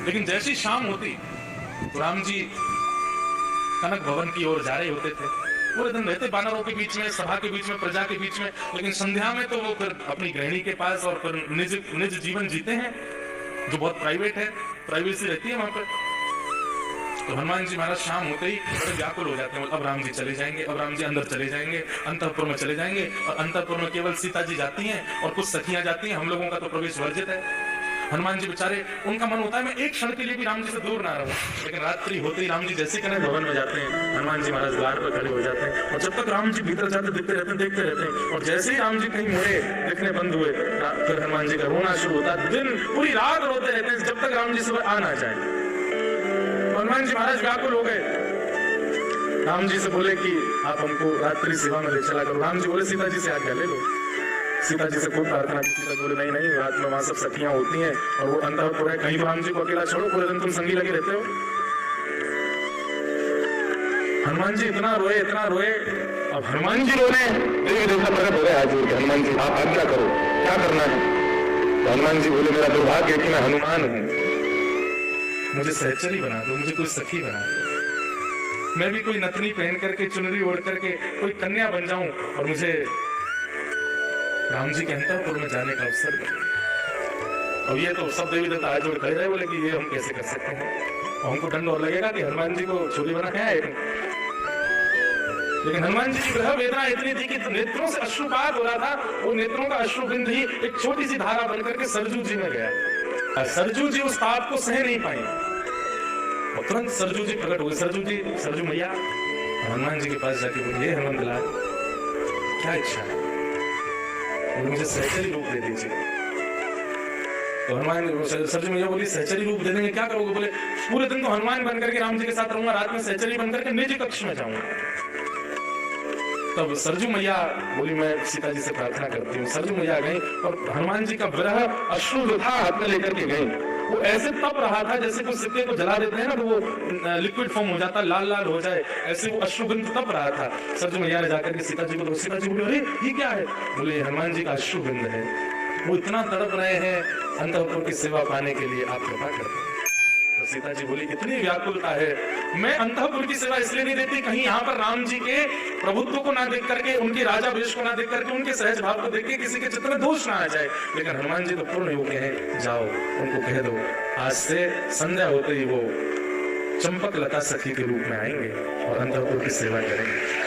लेकिन जैसी शाम होती तो राम जी कनक भवन की ओर जा रहे होते थे। पूरे दिन रहते बानरों के बीच में, सभा के बीच में, प्रजा के बीच में, लेकिन संध्या में तो वो फिर अपनी गृहिणी के पास और फिर निज जीवन जीते हैं जो बहुत प्राइवेट है, प्राइवेसी रहती है वहां पर। तो हनुमान जी महाराज शाम होते ही बड़े व्याकुल हो जाते हैं। अब राम जी चले जाएंगे, अब राम जी अंदर चले जाएंगे, अंतःपुर में चले जाएंगे, और अंतःपुर में केवल सीता जी जाती हैं और कुछ सखियां जाती हैं, हम लोगों का तो प्रवेश वर्जित है। हनुमान जी बेचारे, उनका मन होता है मैं एक क्षण के लिए भी राम जी से दूर ना रहूं, लेकिन रात्रि होते ही राम जी जैसे कनक भवन में जाते हैं, हनुमान जी महाराज द्वार पर खड़े हो जाते हैं, और जब तक राम जी भीतर जाते देखते रहते हैं, और जैसे ही राम जी कहीं मुड़े दिखने बंद हुए, फिर हनुमान जी का रोना शुरू होता है। दिन पूरी रात रोते रहते हैं जब तक राम जी सुबह आ ना जाए। हनुमान जी महाराज व्याकुल हो गए, राम जी से बोले कि आप हमको रात्रि सेवा में ले चला करो। राम जी बोले सीता जी से आज्ञा ले लो। सीता जी से खूब प्रार्थना की, सीता बोले नहीं नहीं, रात में वहां सब सखियां होती हैं और वो अंतःपुर है, कहीं राम जी को अकेला छोड़ो, पूरे दिन तुम संगी लगे रहते हो। हनुमान जी इतना रोए इतना रोए। अब हनुमान जी रो रहे हैं, देखना प्रकट हो गया आज हनुमान जी, आप आज्ञा करो क्या करना है। तो हनुमान जी बोले मेरा दुर्भाग्य है कि मैं हनुमान हूँ, मुझे सहचरी बना दो, मुझे कोई सखी बना दो, मैं भी कोई नथनी पहन करके, चुनरी ओढ़ करके कोई कन्या बन जाऊं और मुझे राम जी के अंतःपुर में जाने का अवसर मिले। और ये तो सब देवी देवता आज जोड़ खड़े रहे, बोले कि ये हम कैसे कर सकते हैं, और हमको दंड और लगेगा कि हनुमान जी को चोरी बना है। लेकिन हनुमान जी की ग्रह वेदना इतनी थी कि नेत्रों से अश्रुपात हो रहा था, वो नेत्रों का अश्रुबिंद ही एक छोटी सी धारा बनकर के सरजू जी में गया। सरजू जी उस ताप को सह नहीं पाई और तुरंत सरजू जी प्रकट हुए। सरजू मैया हनुमान जी के पास जाके बोलिए, हनुमंत लाल क्या इच्छा है, मुझे सहचरी रूप दे दीजिए। तो हनुमान सरजू मैया बोली सहचरी रूप देने में क्या करोगे? बोले पूरे दिन तो हनुमान बनकर के राम जी के साथ रहूंगा, रात में सहचरी बनकर के निज कक्ष में जाऊंगा। तब सरजू मैया बोली मैं सीता जी से प्रार्थना करती हूँ। सरजू मैया गई और हनुमान जी का विरह अश्रु था हाथ में लेकर के गई। वो ऐसे तप रहा था जैसे कुछ सिक्के को जला देते हैं ना तो वो लिक्विड फॉर्म हो जाता, लाल लाल हो जाए, ऐसे वो अश्रुबिंद तप रहा था। सरजू मैया ने जाकर के सीता जी को, सीता जी बोले अरे ये क्या है? बोले हनुमान जी का अश्रुबिंद है, वो इतना तड़प रहे हैं अंतःपुर की सेवा पाने के लिए, आप कृपा कर। तो सीता जी बोली इतनी व्याकुलता है, मैं अंतःपुर की सेवा इसलिए नहीं देती कहीं यहाँ पर राम जी के प्रभुत्व को ना देख करके, उनके राजा वेश को ना देख करके, उनके सहज भाव को देख के किसी के चित्त में दोष ना आ जाए। लेकिन हनुमान जी तो पूर्ण युग हैं, जाओ उनको कह दो आज से संध्या होते ही वो चंपक लता सखी के रूप में आएंगे और अंतःपुर की सेवा करेंगे।